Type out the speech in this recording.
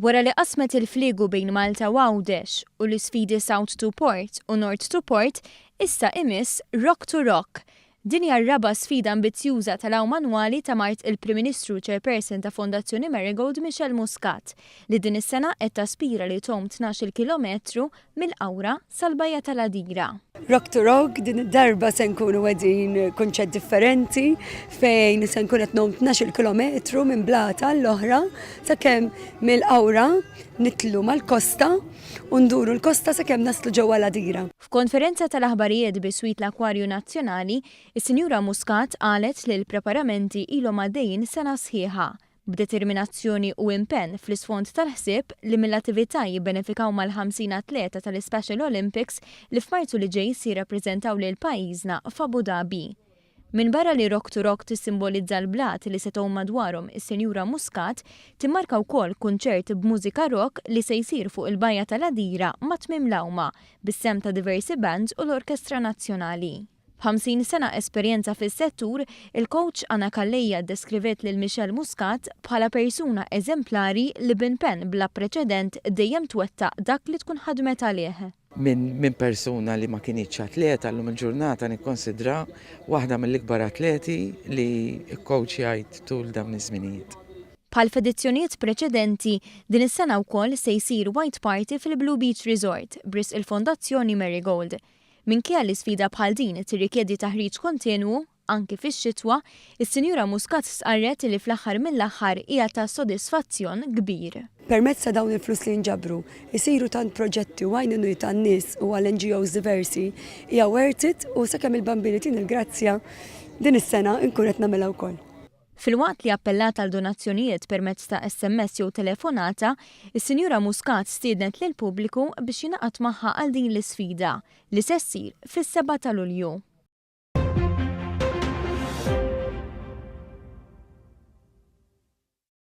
Wara li qasmet il-fliegu bejn Malta u Għawdex u l-sfidi South to Port u North to Port, issa imiss Rock to Rock. Din hija r-raba sfida ambizzjuża tal-għawm manwali ta' Mart il-Prim Ministru Chairperson tal-Fondazzjoni Marigold Muscat li din is-sena qed taspira li tgħum tnax-il kilometru mill-Qawra sal-bajja tal-Għadira. Rock to Rock din id-darba se nkunu qegħdin kunċett differenti fejn se nkun qed nagħmlu tnax-il kilometru minn blata l-oħra sakemm mill-Qawra nitlu mal-kosta u nduru l-kosta sakemm naslu ġewwa l-Għadira. F'konferenza tal-aħbarijiet bi-Swit l-Akwarju Nazzjonali, is-Sinjura Muscat qalet li l-preparamenti ilhom għaddejjin sena sħiħa b'determinazzjoni u impenn fl-isfond tal-ħsieb li mill-attività jibbenefikaw mal-50 atleta tal-Special Olympics li f'Marzu li ġej se jirrappreżentaw lil pajjiżna f'Abu Dhabi. Min barra li Rock to Rock tissimbolizza l-blat li se tgħum madwarhom is-Sinjura Muscat, timmarka wkoll kunċert b'mużika rock li se jsir fuq il-bajja tal-Għadira ma' tmiem l-awma bis-sem ta' diversi bands u l-Orkestra Nazzjonali. 50 sena esperjenza fis-settur, il-coach Anna Kallejja deskrivet lil Michel Muscat bħala persuna eżemplari li b'impenn bla preċedent dejjem twettaq dak li tkun ħadmet għalih. Min persuna li ma kienitx atleta llum il-ġurnata nikkonsidra waħda mill-ikbar atleti li kkoċjajt tul dawn iż-żminijiet. Bħal f'edizzjonijiet preċedenti, din is-sena wkoll se jsir White Party fil-Blue Beach Resort bris il-Fondazzjoni Marigold. Minkejja li sfida bħal din tirrikjedi taħriġ kontinwu, anke fix-xitwa, is-Sinjura Muscat sqarret li fl-aħħar mill-aħħar hija ta' sodisfazzjon kbir. Permezz ta' dawn il-flus li nġabru, isiru tant proġetti u għajnunu tan-nies u għal-NGOs diversi hija worth it u sakemm il-bambini il-grazzja din is-sena nkun qed nagħmilha wkoll. Filwaqt li appellat għal donazzjonijiet permezz ta' SMS jew telefonata, is-Sinjura Muscat stiednet lill-pubbliku biex jingħaqad magħha għal din l-isfida li se ssir fis-7 ta' Lulju.